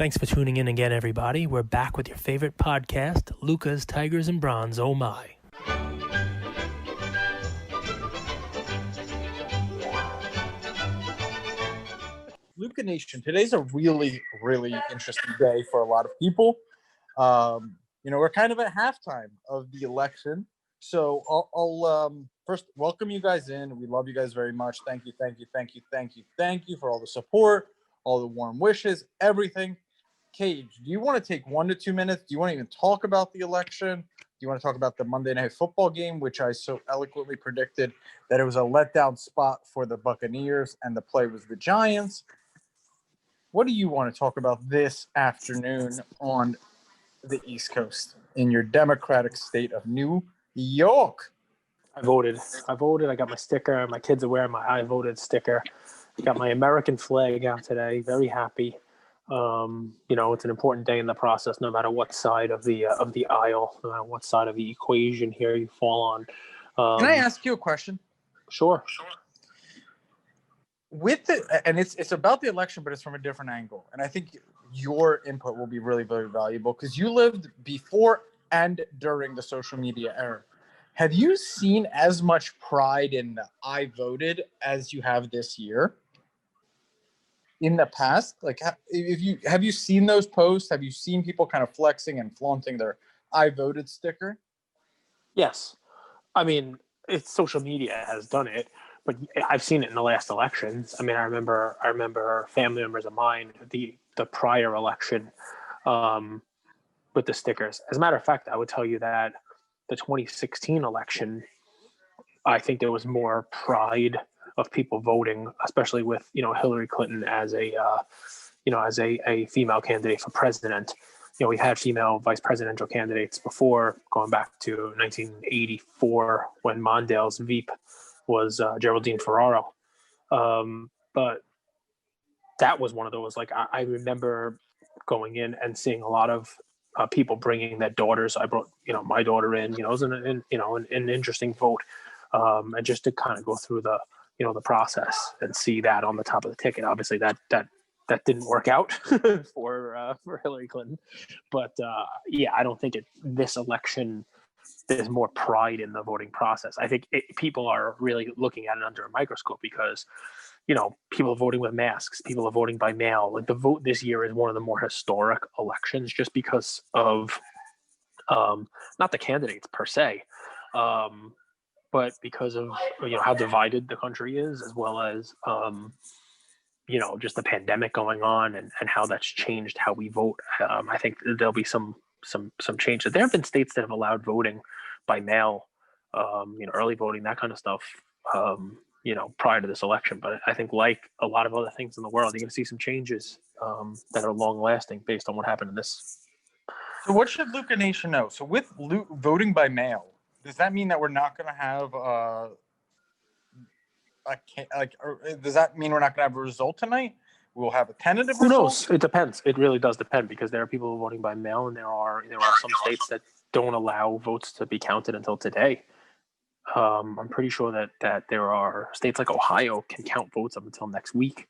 Thanks for tuning in again, everybody. We're back with your favorite podcast, Lucas, Tigers, and Bronze. Oh my. Luca Nation, today's a really, really interesting day for a lot of people. We're kind of at halftime of the election. So I'll first welcome you guys in. We love you guys very much. Thank you for all the support, all the warm wishes, everything. Cage, do you want to take 1 to 2 minutes? Do you want to even talk about the election? Do you want to talk about the Monday Night Football game, which I so eloquently predicted that it was a letdown spot for the Buccaneers and the play was the Giants? What do you want to talk about this afternoon on the East Coast in your democratic state of New York? I voted. I got my sticker. My kids are wearing my I voted sticker. I got my American flag out today. Very happy. It's an important day in the process, no matter what side of the aisle, no matter what side of the equation here you fall on. Can I ask you a question? Sure. It's about the election, but it's from a different angle. And I think your input will be really, very valuable because you lived before and during the social media era. Have you seen as much pride in the I voted as you have this year? In the past, like, have you seen those posts? Have you seen people kind of flexing and flaunting their I voted sticker? Yes. I mean, it's social media has done it, but I've seen it in the last elections. I mean, I remember family members of mine, the prior election, with the stickers. As a matter of fact, I would tell you that the 2016 election, I think there was more pride of people voting, especially with Hillary Clinton as a female candidate for president. We had female vice presidential candidates before, going back to 1984 when Mondale's Veep was Geraldine Ferraro. But that was one of those. Like I remember going in and seeing a lot of people bringing their daughters. I brought my daughter in. It was an interesting vote, and just to kind of go through the process and see that on the top of the ticket. Obviously that didn't work out for Hillary Clinton, but I don't think this election there's more pride in the voting process. I think people are really looking at it under a microscope because people are voting with masks, people are voting by mail. Like the vote this year is one of the more historic elections just because of not the candidates per se, but because of how divided the country is, as well as just the pandemic going on and how that's changed how we vote. I think there'll be some changes. There have been states that have allowed voting by mail, early voting, that kind of stuff, prior to this election. But I think, like a lot of other things in the world, you're going to see some changes that are long lasting based on what happened in this. So what should Luca Nation know? So with voting by mail, does that mean that we're not going to have does that mean we're not going to have a result tonight? We'll have a tentative result? Who knows? It depends. It really does depend because there are people voting by mail, and there are some states that don't allow votes to be counted until today. I'm pretty sure that there are states like Ohio can count votes up until next week.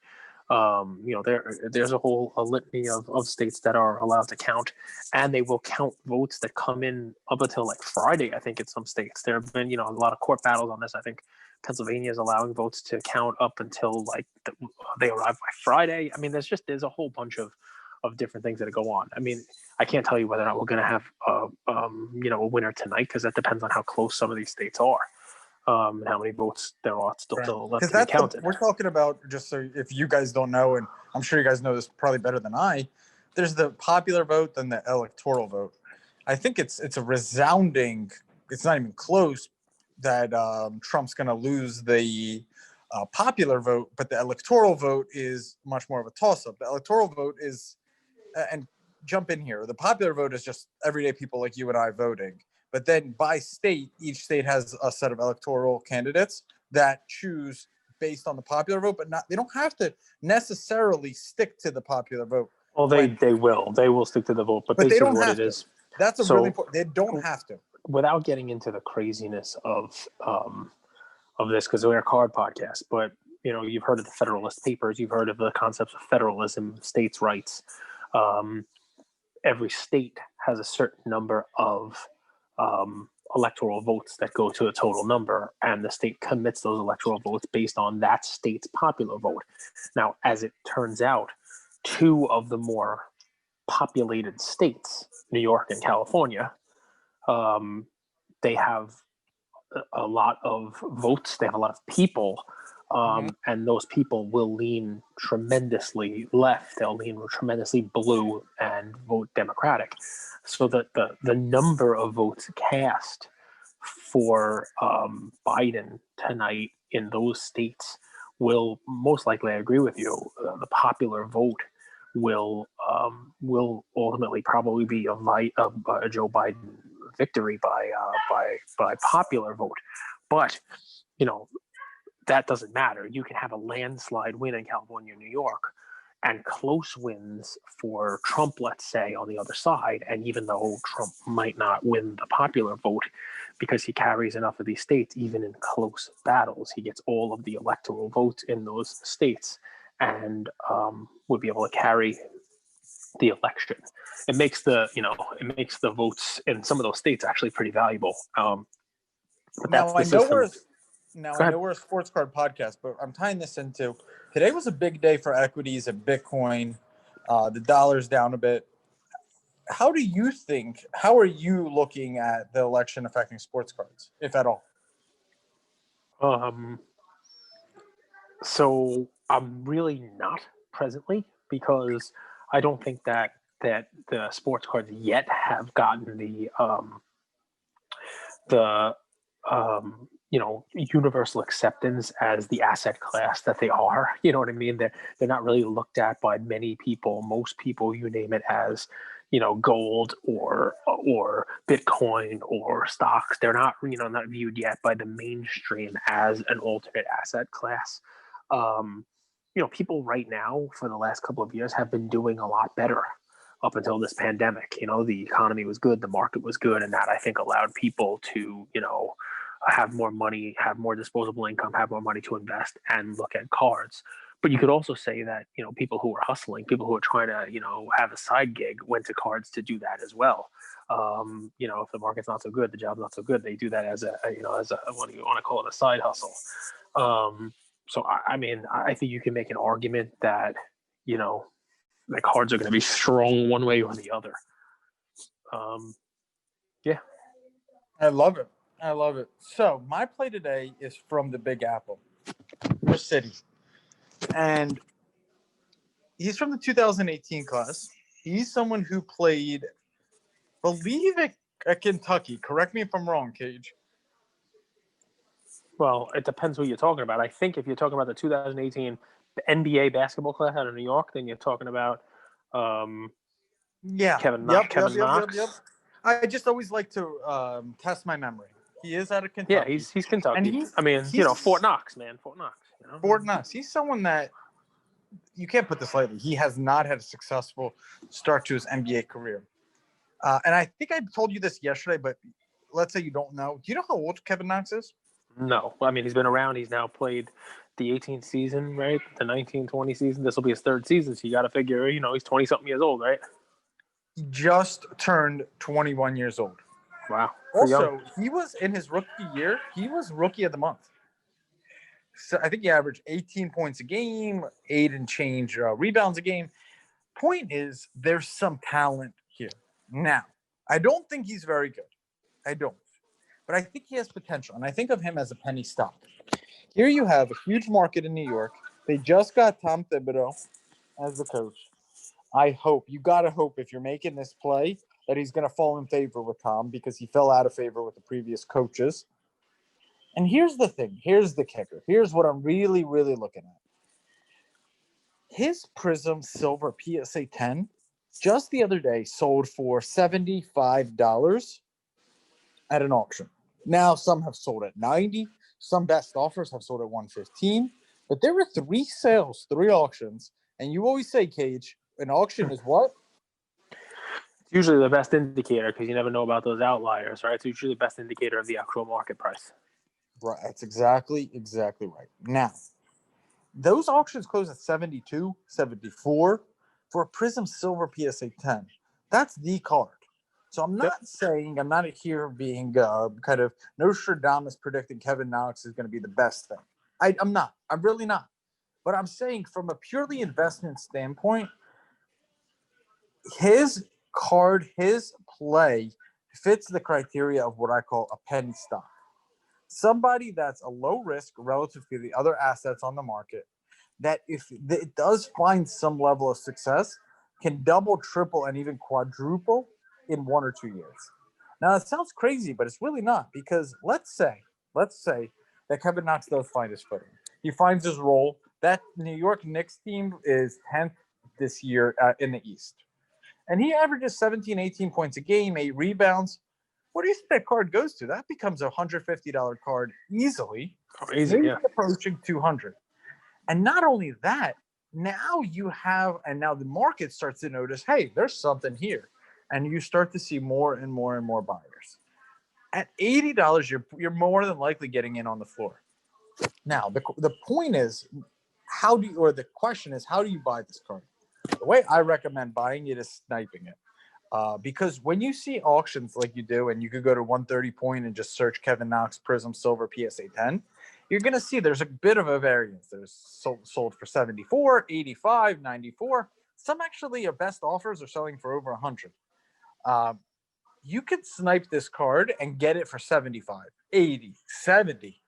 There's a whole litany of states that are allowed to count, and they will count votes that come in up until like Friday. I think in some states there have been a lot of court battles on this. I think Pennsylvania is allowing votes to count up until like they arrive by Friday. I mean, there's a whole bunch of different things that go on. I mean, I can't tell you whether or not we're going to have a winner tonight because that depends on how close some of these states are. And how many votes there are still left to be counted. We're talking about, just so if you guys don't know, and I'm sure you guys know this probably better than I, there's the popular vote and the electoral vote. I think it's a resounding, it's not even close, that Trump's going to lose the popular vote, but the electoral vote is much more of a toss-up. The electoral vote is, and jump in here, the popular vote is just everyday people like you and I voting. But then by state, each state has a set of electoral candidates that choose based on the popular vote, but they don't have to necessarily stick to the popular vote. Well, they will stick to the vote, but they don't have to. Is. That's really important. They don't have to. Without getting into the craziness of this, because we're a card podcast, but you've heard of the Federalist Papers, you've heard of the concepts of federalism, states' rights. Every state has a certain number of electoral votes that go to a total number, and the state commits those electoral votes based on that state's popular vote. Now, as it turns out, two of the more populated states, New York and California, they have a lot of votes. They have a lot of people, and those people will lean tremendously left. They'll lean tremendously blue and vote Democratic. So that the number of votes cast for Biden tonight in those states will most likely, I agree with you, the popular vote will ultimately probably be a Joe Biden victory by popular vote. But that doesn't matter. You can have a landslide win in California, New York, and close wins for Trump, let's say, on the other side. And even though Trump might not win the popular vote because he carries enough of these states, even in close battles, he gets all of the electoral votes in those states and would be able to carry the election. It makes the votes in some of those states actually pretty valuable. But that's the system. I know we're a sports card podcast, but I'm tying this into today was a big day for equities and Bitcoin. The dollar's down a bit. How are you looking at the election affecting sports cards, if at all? So I'm really not presently, because I don't think that the sports cards yet have gotten the universal acceptance as the asset class that they are. You know what I mean? They're not really looked at by many people. Most people, you name it, as gold or Bitcoin or stocks. They're not not viewed yet by the mainstream as an alternate asset class. People right now for the last couple of years have been doing a lot better up until this pandemic. The economy was good, the market was good, and that, I think, allowed people to have more money, have more disposable income, have more money to invest, and look at cards. But you could also say that people who are hustling, people who are trying to have a side gig, went to cards to do that as well. If the market's not so good, the job's not so good, they do that as a what do you want to call it, a side hustle. So I mean, I think you can make an argument that the cards are going to be strong one way or the other. Yeah. I love it. So my play today is from the Big Apple, or City. And he's from the 2018 class. He's someone who played, believe it, at Kentucky. Correct me if I'm wrong, Cage. Well, it depends what you're talking about. I think if you're talking about the 2018 NBA basketball class out of New York, then you're talking about Kevin Knox. Yep. I just always like to test my memory. He is out of Kentucky. Yeah, he's Kentucky. Fort Knox, man. Fort Knox. Fort Knox. He's someone that you can't put this lightly. He has not had a successful start to his NBA career. And I think I told you this yesterday, but let's say you don't know. Do you know how old Kevin Knox is? No. I mean, he's been around. He's now played the 18th season, right? The 19-20 season. This will be his third season, so you got to figure, he's 20-something years old, right? He just turned 21 years old. Wow. Also, he was in his rookie year, he was rookie of the month. So I think he averaged 18 points a game, 8 and change rebounds a game. Point is, there's some talent here. Now, I don't think he's very good. I don't. But I think he has potential, and I think of him as a penny stock. Here you have a huge market in New York. They just got Tom Thibodeau as the coach. You got to hope if you're making this play that he's going to fall in favor with Tom, because he fell out of favor with the previous coaches. And here's the thing. Here's the kicker. Here's what I'm really, really looking at. His Prism Silver PSA 10 just the other day sold for $75 at an auction. Now, some have sold at $90. Some best offers have sold at $115. But there were 3 sales, 3 auctions. And you always say, Cage, an auction is what? It's usually the best indicator, because you never know about those outliers, right? It's usually the best indicator of the actual market price. Right. That's exactly right. Now, those auctions close at 72, 74. for a Prism Silver PSA 10. That's the card. So I'm not saying, I'm not here being kind of Nostradamus predicting Kevin Knox is going to be the best thing. I'm not. I'm really not. But I'm saying from a purely investment standpoint, his card, his play fits the criteria of what I call a penny stock. Somebody that's a low risk relative to the other assets on the market, that if it does find some level of success, can double, triple, and even quadruple in 1 or 2 years. Now, it sounds crazy, but it's really not, because let's say that Kevin Knox does find his footing. He finds his role. That New York Knicks team is 10th this year in the East. And he averages 17, 18 points a game, 8 rebounds. What do you think that card goes to? That becomes a $150 card easily. Crazy, maybe yeah. approaching 200. And not only that, now you have, and now the market starts to notice, hey, there's something here. And you start to see more and more and more buyers. At $80, you're more than likely getting in on the floor. Now, the point is, the question is, how do you buy this card? The way I recommend buying it is sniping it. Because when you see auctions like you do, and you could go to 130 Point and just search Kevin Knox Prism Silver PSA 10, you're going to see there's a bit of a variance. There's sold for 74, 85, 94. Some actually are best offers are selling for over 100. You could snipe this card and get it for 75, 80, 70.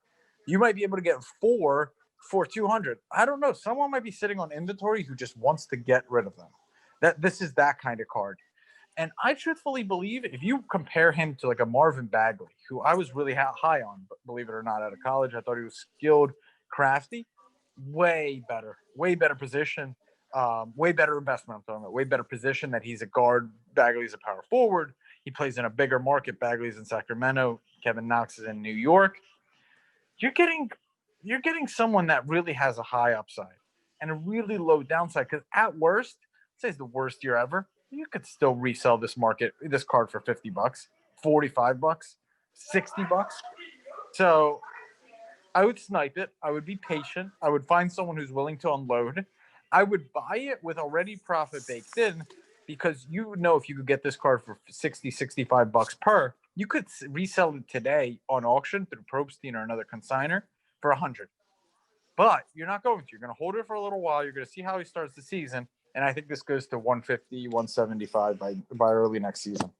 You might be able to get 4 for 200. I don't know. Someone might be sitting on inventory who just wants to get rid of them. This is that kind of card. And I truthfully believe if you compare him to like a Marvin Bagley, who I was really high on, but believe it or not, out of college, I thought he was skilled, crafty, way better position, way better investment. I'm talking about way better position that he's a guard. Bagley's a power forward. He plays in a bigger market. Bagley's in Sacramento. Kevin Knox is in New York. You're getting someone that really has a high upside and a really low downside. Because at worst, say it's the worst year ever, you could still resell this card for $50, $45, $60. So I would snipe it. I would be patient. I would find someone who's willing to unload. I would buy it with already profit baked in, because you would know if you could get this card for 60, $65 per, you could resell it today on auction through Probstein or another consigner for 100. But you're not going to. You're going to hold it for a little while. You're going to see how he starts the season. And I think this goes to 150, 175 by early next season.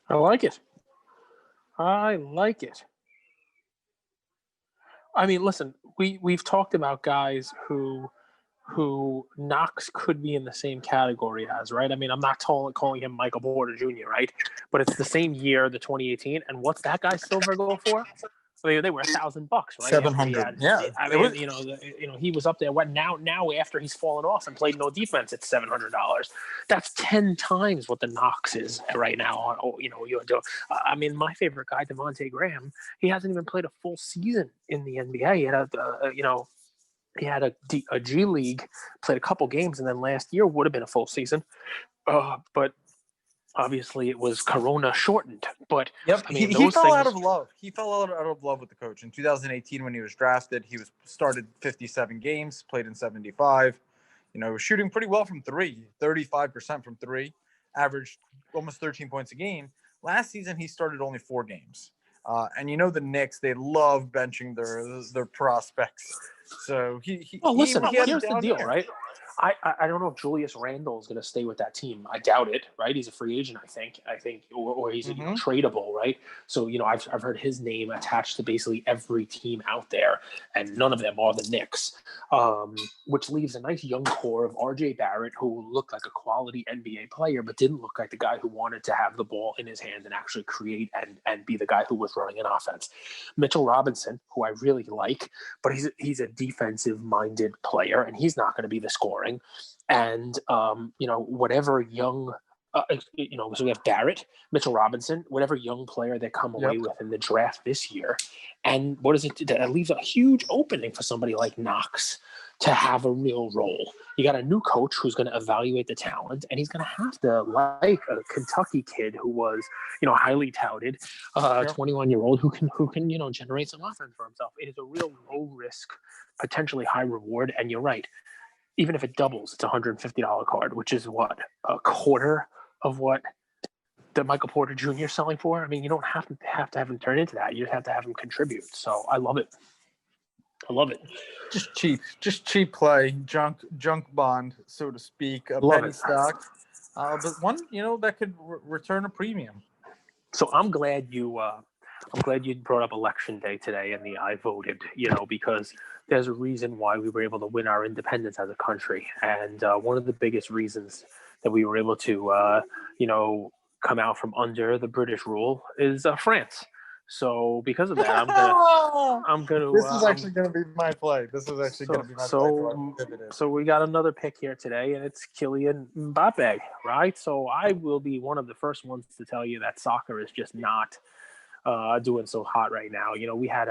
I like it. I mean, listen, we've talked about guys who Knox could be in the same category as, right? I mean, I'm not calling him Michael Porter Jr., right? But it's the same year, the 2018, and what's that guy's silver go for? So they were $1,000, right? 700. Yeah. I mean, he was up there. What now after he's fallen off and played no defense, it's $700. That's 10 times what the Knox is right now. I mean, my favorite guy, Devontae Graham, he hasn't even played a full season in the NBA. He had a G League, played a couple games, and then last year would have been a full season. But obviously it was Corona shortened. But yep, I mean, he fell out of love. He fell out of love with the coach. In 2018, when he was drafted, he started 57 games, played in 75. Was shooting pretty well from three, 35% from three, averaged almost 13 points a game. Last season, he started only 4 games. And the Knicks, they love benching their prospects. So here's the deal, right? I don't know if Julius Randle is going to stay with that team. I doubt it, right? He's a free agent, I think, or he's tradable, right? So I've heard his name attached to basically every team out there, and none of them are the Knicks, which leaves a nice young core of R.J. Barrett, who looked like a quality NBA player, but didn't look like the guy who wanted to have the ball in his hands and actually create and be the guy who was running an offense. Mitchell Robinson, who I really like, but he's a defensive-minded player, and he's not going to be the scoring. And whatever young so we have Barrett, Mitchell Robinson, whatever young player they come away with in the draft this year. And what does it do? That leaves a huge opening for somebody like Knox to have a real role. You got a new coach who's going to evaluate the talent, and he's going to have to, like a Kentucky kid who was, highly touted, 21-year-old who can generate some offense for himself. It is a real low risk, potentially high reward. And you're right. even if it doubles, it's $150 card, which is what, a quarter of what the Michael Porter Jr. is selling for. I mean, you don't have to have him turn into that. You just have to have him contribute. So I love it. I love it. Just cheap play, junk bond, so to speak, a Love penny it. stock, but one that could return a premium. So I'm glad you brought up election day today and the I voted, because there's a reason why we were able to win our independence as a country. And one of the biggest reasons that we were able to, come out from under the British rule is France. So because of that, I'm gonna. This is actually gonna be my play. This is actually gonna be my play. So we got another pick here today, and it's Kylian Mbappe, right? So I will be one of the first ones to tell you that soccer is just not doing so hot right now. We had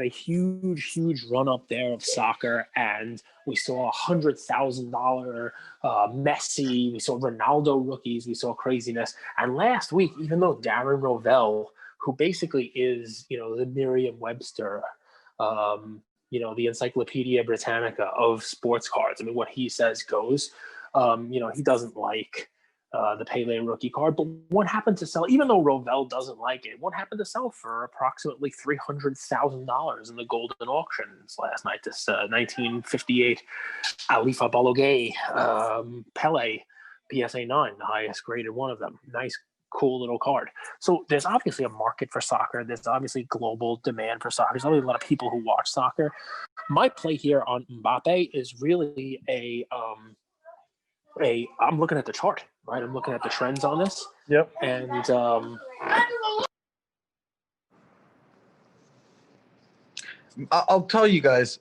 a huge run up there of soccer, and we saw $100,000 Messi. We saw Ronaldo rookies. We saw craziness. And last week, even though Darren Rovell, who basically is the Merriam-Webster, the Encyclopedia Britannica of sports cards. I mean, what he says goes. He doesn't like the Pele rookie card, but one happened to sell, even though Rovell doesn't like it, one happened to sell for approximately $300,000 in the golden auctions last night. This 1958 Alifa Balogun Pele PSA 9, the highest graded one of them. Nice, cool little card. So there's obviously a market for soccer. There's obviously global demand for soccer. There's obviously a lot of people who watch soccer. My play here on Mbappe is really I'm looking at the chart, right? I'm looking at the trends on this. Yep. And I'll tell you guys,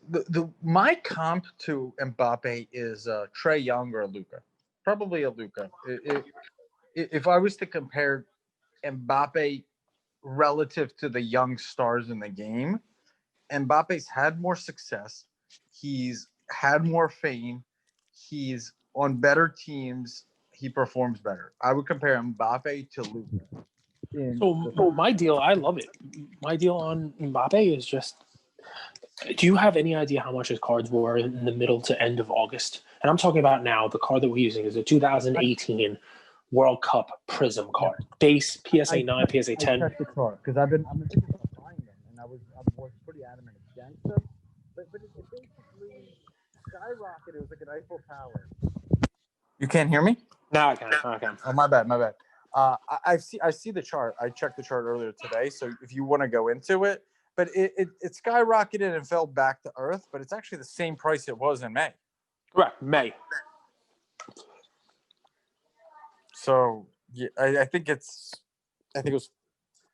my comp to Mbappe is Trae Young or Luka. Probably a Luka. If I was to compare Mbappe relative to the young stars in the game, Mbappe's had more success. He's had more fame. He's on better teams. He performs better. I would compare Mbappe to Luka. So my deal, I love it. My deal on Mbappe is just, do you have any idea how much his cards were in the middle to end of August? And I'm talking about now, the card that we're using is a 2018 World Cup Prism card. Base, PSA 9, PSA 10. I checked the chart because I've been thinking about buying them, and I was pretty adamant against them. But it basically skyrocketed. It was like an Eiffel Tower. You can't hear me? No, I can. Oh, my bad. I see the chart. I checked the chart earlier today. So if you want to go into it, but it skyrocketed and fell back to earth. But it's actually the same price it was in May. Correct, May. So yeah, I think it was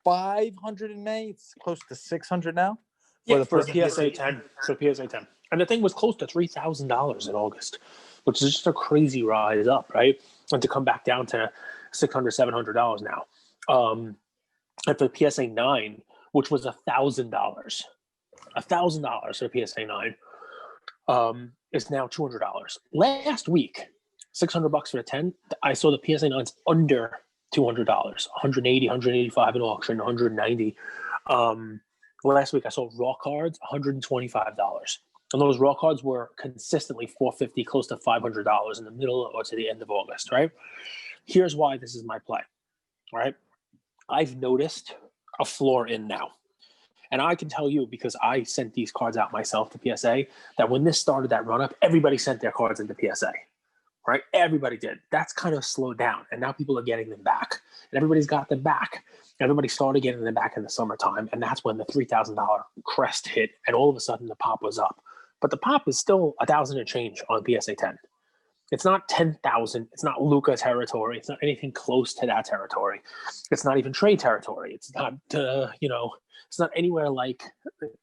500 in May. It's close to 600 now. For the PSA 10. For PSA 10. And the thing was close to $3,000 in August, which is just a crazy rise up, right? And to come back down to $600, $700 now. And for the PSA 9, which was $1,000 for the PSA 9, is now $200. Last week, $600 for the 10, I saw the PSA 9's under $200, 180, 185 in auction, 190. Last week I saw raw cards, $125. And those raw cards were consistently $450, close to $500 in the middle or to the end of August, right? Here's why this is my play, right? I've noticed a floor in now. And I can tell you, because I sent these cards out myself to PSA, that when this started that run-up, everybody sent their cards into PSA, right? Everybody did. That's kind of slowed down. And now people are getting them back. And everybody's got them back. Everybody started getting them back in the summertime. And that's when the $3,000 crest hit. And all of a sudden, the pop was up. But the pop is still 1,000 and change on PSA 10. It's not 10,000. It's not Luka territory. It's not anything close to that territory. It's not even trade territory. It's not, it's not anywhere like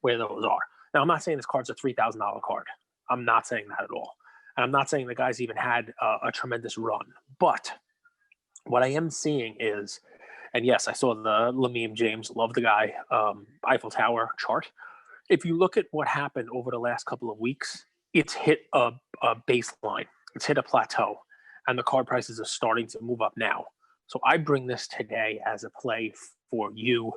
where those are. Now, I'm not saying this card's a $3,000 card. I'm not saying that at all. And I'm not saying the guy's even had a tremendous run. But what I am seeing is, and yes, I saw the Lamine James, love the guy, Eiffel Tower chart. If you look at what happened over the last couple of weeks, it's hit a baseline. It's hit a plateau. And the card prices are starting to move up now. So I bring this today as a play for you.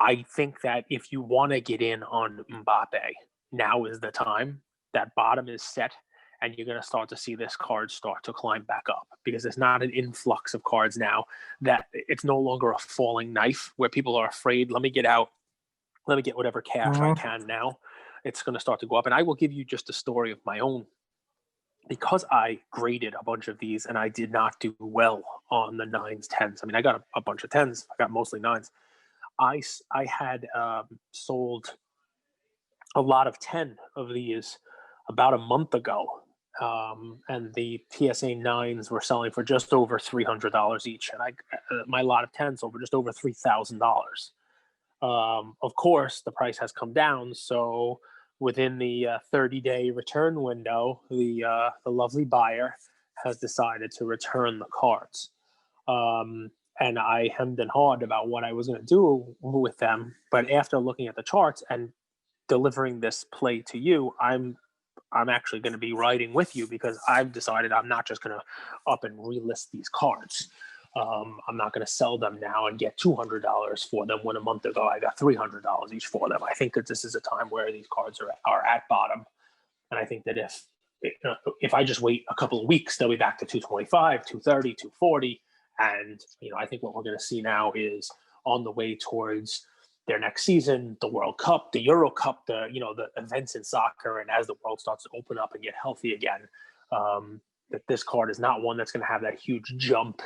I think that if you want to get in on Mbappe, now is the time. That bottom is set. and you're going to start to see this card start to climb back up, because it's not an influx of cards now, that it's no longer a falling knife where people are afraid, let me get out, let me get whatever cash I can now. It's going to start to go up. And I will give you just a story of my own, because I graded a bunch of these and I did not do well on the 9s, 10s. I mean, I got a bunch of 10s. I got mostly 9s. I had sold a lot of 10 of these about a month ago. And the PSA 9s were selling for just over $300 each. And my lot of 10s sold for just over $3,000. Of course, the price has come down. So within the 30-day return window, the lovely buyer has decided to return the cards. And I hemmed and hawed about what I was going to do with them. But after looking at the charts and delivering this play to you, I'm actually going to be writing with you, because I've decided I'm not just going to up and relist these cards. I'm not going to sell them now and get $200 for them when a month ago I got $300 each for them. I think that this is a time where these cards are at bottom. And I think that if I just wait a couple of weeks, they'll be back to 225, 230, 240. And, I think what we're going to see now is on the way towards their next season, the World Cup, the Euro Cup, the events in soccer. And as the world starts to open up and get healthy again, that this card is not one that's going to have that huge jump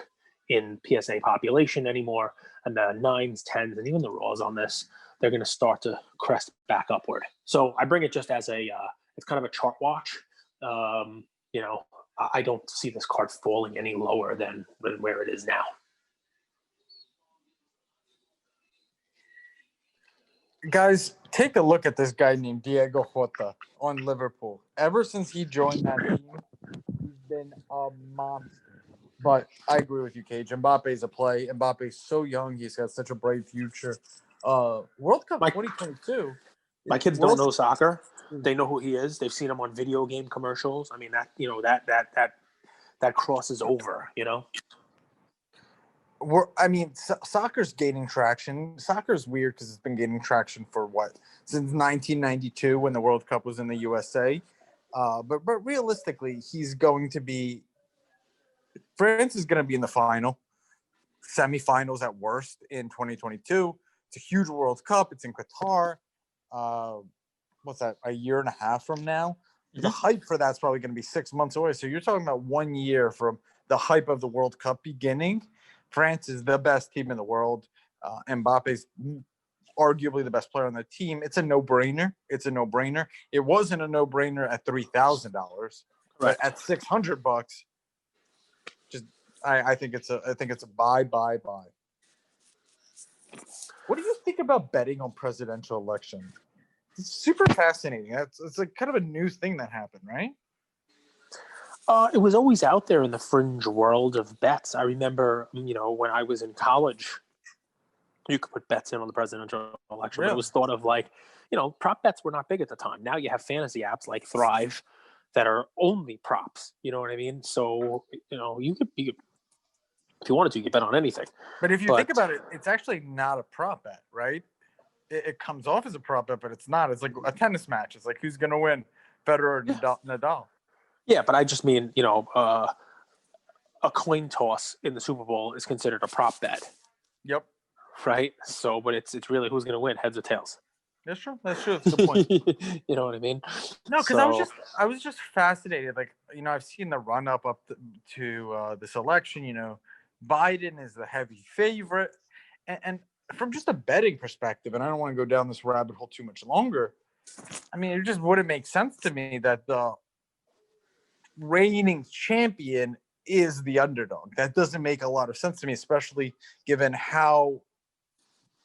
in PSA population anymore. And the 9s, 10s, and even the Raws on this, they're going to start to crest back upward. So I bring it just as it's kind of a chart watch. I don't see this card falling any lower than where it is now. Guys, take a look at this guy named Diego Jota on Liverpool. Ever since he joined that team, he's been a monster. But I agree with you, Cage. Mbappe's a play. Mbappe's so young. He's got such a bright future. World Cup 2022. My kids don't know soccer. They know who he is. They've seen him on video game commercials. I mean, that crosses over, Soccer's gaining traction. Soccer's weird because it's been gaining traction for since 1992 when the World Cup was in the USA. But realistically, he's going to be. France is going to be in the final, semifinals at worst in 2022. It's a huge World Cup. It's in Qatar. What's that? A year and a half from now. The hype for that's probably going to be 6 months away. So you're talking about 1 year from the hype of the World Cup beginning. France is the best team in the world. Mbappe's arguably the best player on the team. It's a no-brainer. It wasn't a no-brainer at $3,000, but at $600, I think it's a buy. What do you think about betting on presidential election? It's super fascinating. It's like kind of a new thing that happened, right? It was always out there in the fringe world of bets. I remember, when I was in college, you could put bets in on the presidential election. Really? But it was thought of like, prop bets were not big at the time. Now you have fantasy apps like Thrive that are only props. You know what I mean? So, you could be, if you wanted to, you could bet on anything. But if you think about it, it's actually not a prop bet, right? It comes off as a prop bet, but it's not. It's like a tennis match. It's like who's going to win, Federer or Nadal. Yeah, but I just mean, a coin toss in the Super Bowl is considered a prop bet. Yep. Right? So, but it's really who's going to win, heads or tails. That's true. That's a good point. You know what I mean? No, because I was just fascinated. Like, I've seen the run up to this election. Biden is the heavy favorite, and from just a betting perspective, and I don't want to go down this rabbit hole too much longer. I mean, it just wouldn't make sense to me that the reigning champion is the underdog. That doesn't make a lot of sense to me, especially given how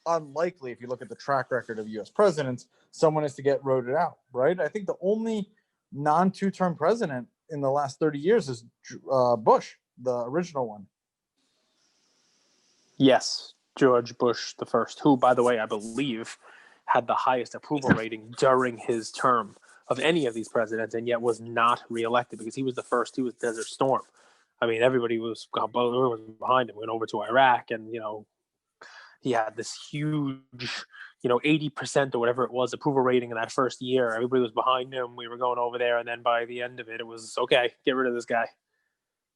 unlikely, if you look at the track record of U.S. presidents, someone is to get voted out, right? I think the only non-two-term president in the last 30 years is Bush, the original one. Yes, George Bush the first, who, by the way, I believe had the highest approval rating during his term of any of these presidents, and yet was not reelected because he was the first. He was Desert Storm. I mean, everybody was behind him. Went over to Iraq, and he had this huge, 80% or whatever it was approval rating in that first year. Everybody was behind him. We were going over there, and then by the end of it, it was okay. Get rid of this guy.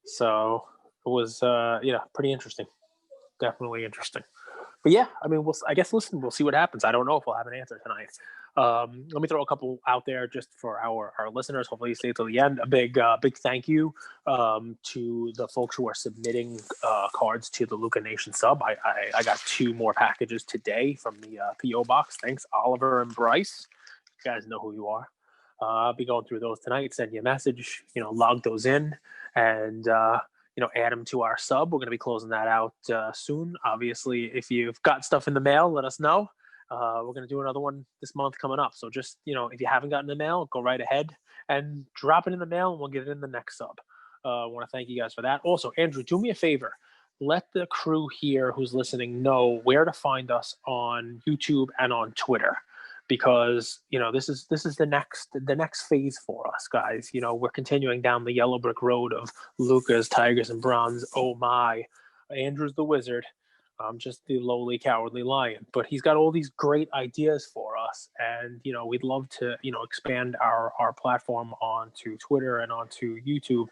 So it was pretty interesting. Definitely interesting. But yeah, I mean, we'll see what happens. I don't know if we'll have an answer tonight. Let me throw a couple out there just for our listeners. Hopefully you stay till the end. A big thank you to the folks who are submitting cards to the Luca Nation sub. I got 2 more packages today from the PO box. Thanks, Oliver and Bryce. You guys know who you are. I'll be going through those tonight. Send you a message. Log those in and add them to our sub. We're going to be closing that out soon. Obviously, if you've got stuff in the mail, let us know. We're going to do another one this month coming up. So just, if you haven't gotten the mail, go right ahead and drop it in the mail and we'll get it in the next sub. I want to thank you guys for that. Also, Andrew, do me a favor. Let the crew here who's listening know where to find us on YouTube and on Twitter. Because this is the next phase for us, guys. We're continuing down the yellow brick road of Lucas, Tigers, and Bronze. Oh my, Andrew's the wizard. I'm just the lowly, cowardly lion. But he's got all these great ideas for us, and we'd love to expand our platform onto Twitter and onto YouTube.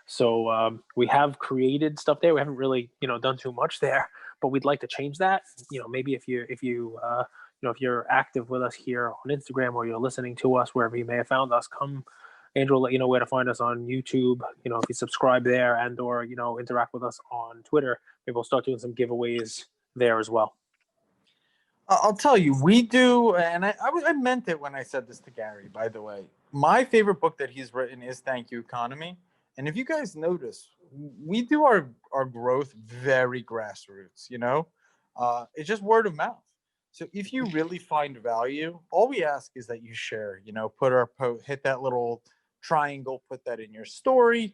So we have created stuff there. We haven't really done too much there, but we'd like to change that. Maybe if you're active with us here on Instagram or you're listening to us wherever you may have found us, come. Andrew will let you know where to find us on YouTube. If you subscribe there and or interact with us on Twitter, maybe we'll start doing some giveaways there as well. I'll tell you, we do, and I meant it when I said this to Gary, by the way. My favorite book that he's written is Thank You Economy. And if you guys notice, we do our growth very grassroots, it's just word of mouth. So if you really find value, all we ask is that you share, put our hit that little triangle, put that in your story,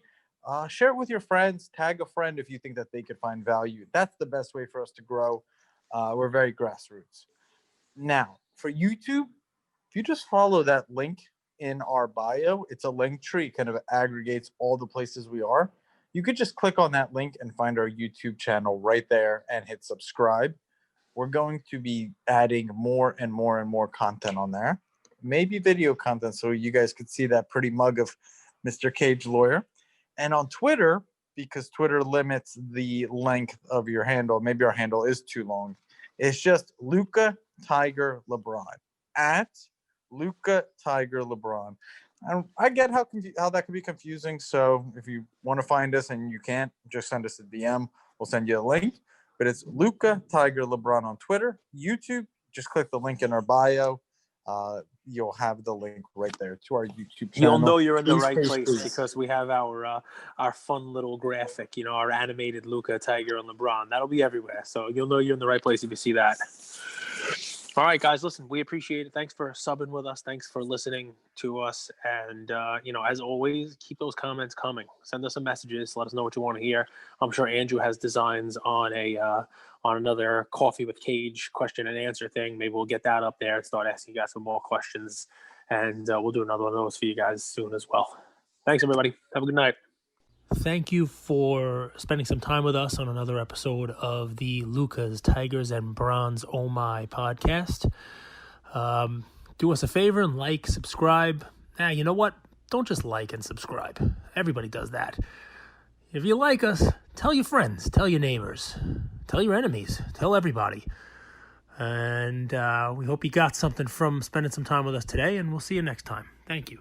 share it with your friends, tag a friend if you think that they could find value. That's the best way for us to grow. We're very grassroots. Now, for YouTube, if you just follow that link in our bio, it's a link tree, kind of aggregates all the places we are. You could just click on that link and find our YouTube channel right there and hit subscribe. We're going to be adding more and more and more content on there, maybe video content, so you guys could see that pretty mug of Mr. Cage Lawyer. And on Twitter, because Twitter limits the length of your handle, maybe our handle is too long, it's just Luca Tiger LeBron, at Luca Tiger LeBron. I get how that could be confusing, so if you want to find us and you can't, just send us a DM. We'll send you a link. But it's Luca Tiger LeBron on Twitter. YouTube, just click the link in our bio. You'll have the link right there to our YouTube channel. You'll know you're in the right place because we have our fun little graphic, our animated Luca, Tiger, and LeBron. That'll be everywhere. So you'll know you're in the right place if you see that. All right, guys, listen, we appreciate it. Thanks for subbing with us. Thanks for listening to us. And, as always, keep those comments coming. Send us some messages. Let us know what you want to hear. I'm sure Andrew has designs on on another Coffee with Cage question and answer thing. Maybe we'll get that up there and start asking you guys some more questions. And we'll do another one of those for you guys soon as well. Thanks, everybody. Have a good night. Thank you for spending some time with us on another episode of the Lucas, Tigers, and Bronze Oh My podcast. Do us a favor and like, subscribe. You know what? Don't just like and subscribe. Everybody does that. If you like us, tell your friends, tell your neighbors, tell your enemies, tell everybody. And we hope you got something from spending some time with us today, and we'll see you next time. Thank you.